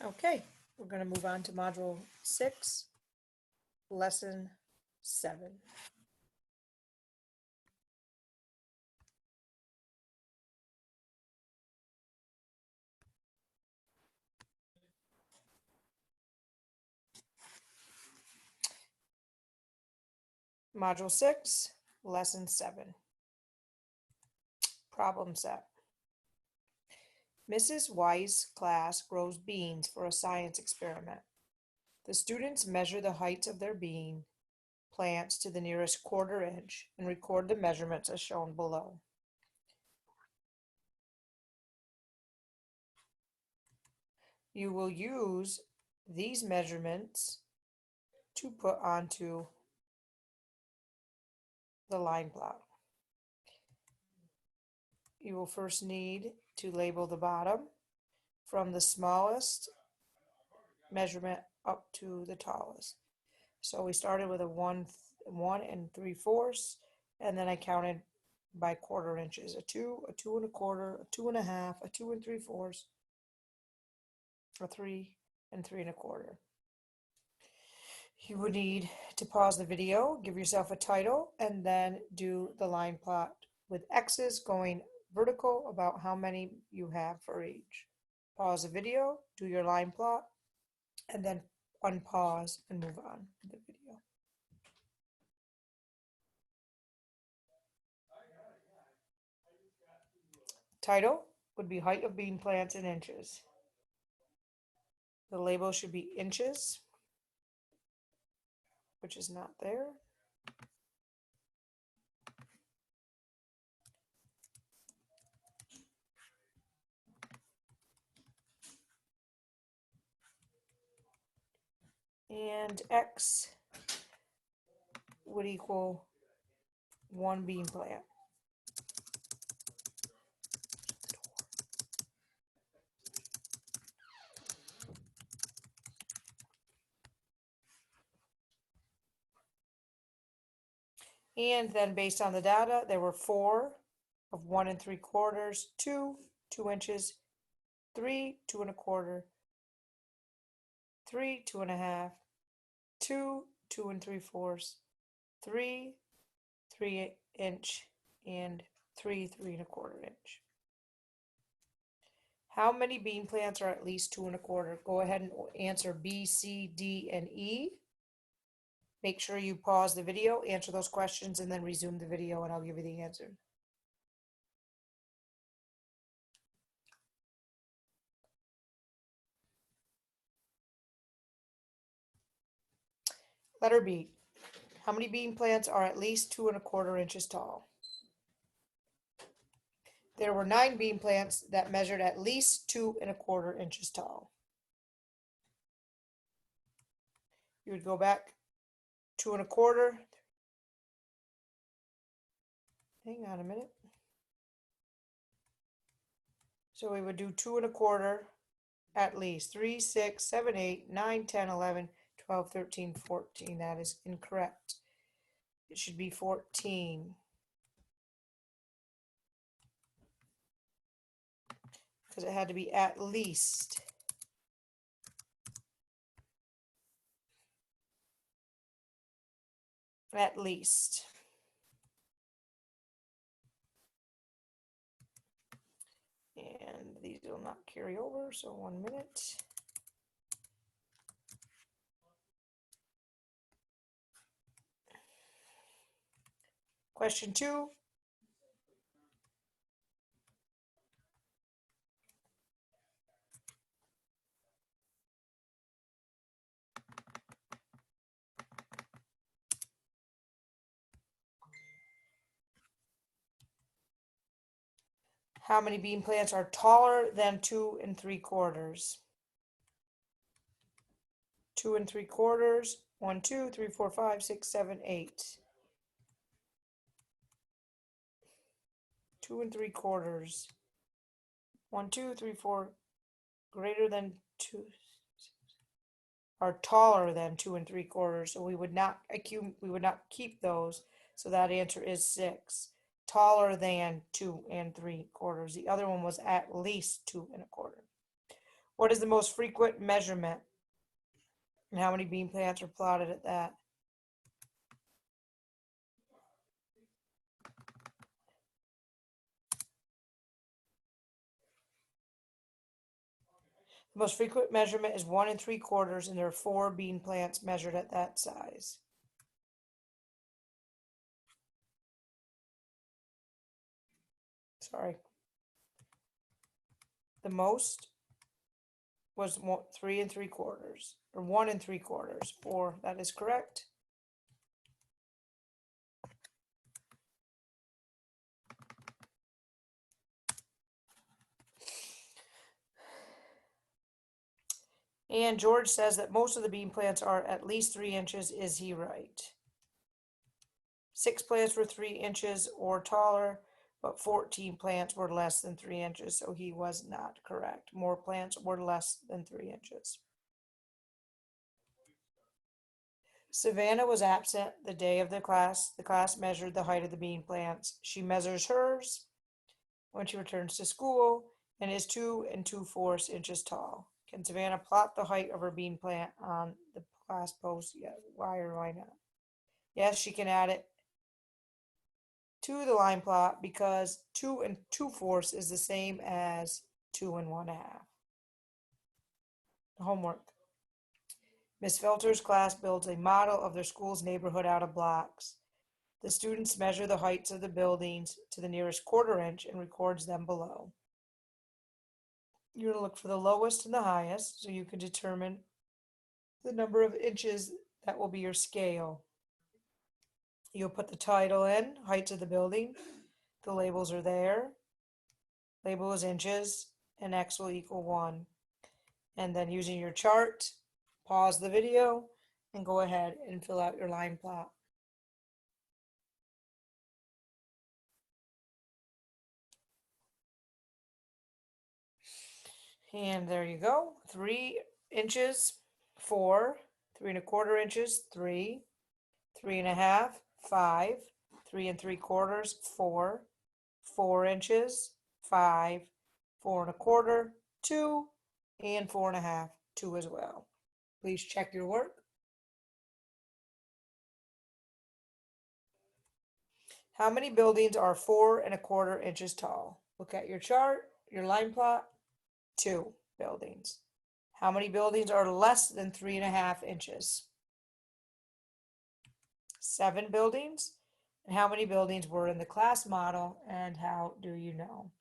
Okay, we're going to move on to Module 6, Lesson 7. Module 6, Lesson 7. Problem set. Mrs. Weiss' class grows beans for a science experiment. The students measure the heights of their bean plants to the nearest quarter inch and record the measurements as shown below. You will use these measurements to put onto the line plot. You will first need to label the bottom from the smallest measurement up to the tallest. So we started with a 1 3/4, and then I counted by quarter inches: a 2, a 2 1/4, a 2 1/2, a 2 3/4, a 3, and 3 1/4. You would need to pause the video, give yourself a title, and then do the line plot with X's going vertical about how many you have for each. Pause the video, do your line plot, and then unpause and move on to the video. Title would be height of bean plants in inches. The label should be inches, which is not there. And X would equal 1 bean plant. And then based on the data, there were 4 of 1 3/4, 2, 2 inches, 3, 2 1/4, 3, 2 1/2, 2, 2 3/4, 3, 3 inch, and 3, 3 1/4 inch. How many bean plants are at least 2 1/4? Go ahead and answer B, C, D, and E. Make sure you pause the video, answer those questions, and then resume the video, and I'll give you the answer. Letter B. How many bean plants are at least 2 1/4 inches tall? There were 9 bean plants that measured at least 2 1/4 inches tall. You would go back 2 1/4. Hang on a minute. So we would do 2 1/4 at least. 3, 6, 7, 8, 9, 10, 11, 12, 13, 14. That is incorrect. It should be 14. Because it had to be at least. At least. And these will not carry over, so 1 minute. Question 2. How many bean plants are taller than 2 3/4? 2 3/4, 1, 2, 3, 4, 5, 6, 7, 8. 2 3/4. 1, 2, 3, 4, greater than 2, are taller than 2 3/4. So we would not keep those. So that answer is 6. Taller than 2 3/4. The other one was at least 2 1/4. What is the most frequent measurement? And how many bean plants are plotted at that? The most frequent measurement is 1 3/4, and there are 4 bean plants measured at that size. Sorry. The most was 3 3/4, or 1 3/4. 4, that is correct. And George says that most of the bean plants are at least 3 inches. Is he right? 6 plants were 3 inches or taller, but 14 plants were less than 3 inches, so he was not correct. More plants were less than 3 inches. Savannah was absent the day of the class. The class measured the height of the bean plants. She measures hers when she returns to school and is 2 2/4 inches tall. Can Savannah plot the height of her bean plant on the class post? Yeah, why or why not? Yes, she can add it to the line plot because 2 2/4 is the same as 2 1/2. Homework. Miss Felter's class builds a model of their school's neighborhood out of blocks. The students measure the heights of the buildings to the nearest 1/4 inch and records them below. You're going to look for the lowest and the highest so you can determine the number of inches that will be your scale. You'll put the title in, heights of the building. The labels are there. Label is inches, and X will equal 1. And then using your chart, pause the video and go ahead and fill out your line plot. And there you go. 3 inches, 4, 3 1/4 inches, 3, 3 1/2, 5, 3 3/4, 4, 4 inches, 5, 4 1/4, 2, and 4 1/2, 2 as well. Please check your work. How many buildings are 4 1/4 inches tall? Look at your chart, your line plot. 2 buildings. How many buildings are less than 3 1/2 inches? 7 buildings. And how many buildings were in the class model, and how do you know?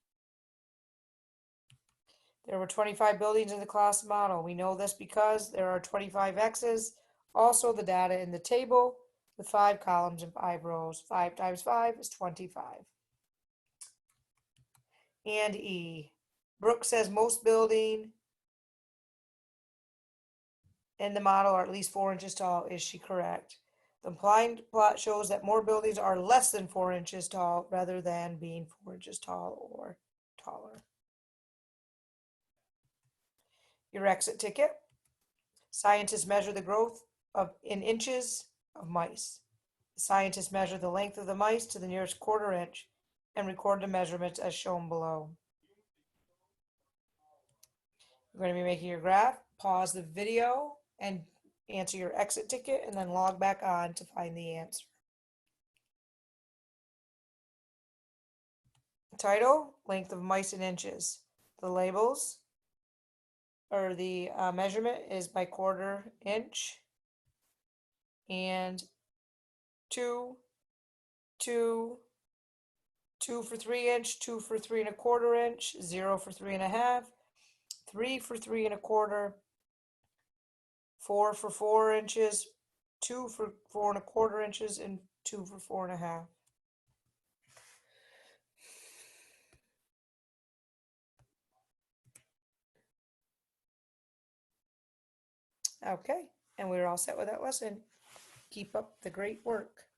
There were 25 buildings in the class model. We know this because there are 25 X's. Also, the data in the table with 5 columns and 5 rows. 5 times 5 is 25. And E. Brooke says most building in the model are at least 4 inches tall. Is she correct? The implied plot shows that more buildings are less than 4 inches tall rather than being 4 inches tall or taller. Your exit ticket. Scientists measure the growth in inches of mice. The scientists measure the length of the mice to the nearest 1/4 inch and record the measurements as shown below. You're going to be making your graph. Pause the video and answer your exit ticket and then log back on to find the answer. Title, length of mice in inches. The labels, or the measurement is by 1/4 inch. And 2, 2, 2 for 3 inch, 2 for 3 1/4 inch, 0 for 3 1/2, 3 for 3 1/4, 4 for 4 inches, 2 for 4 1/4 inches, and 2 for 4 1/2. Okay, and we're all set with that lesson. Keep up the great work.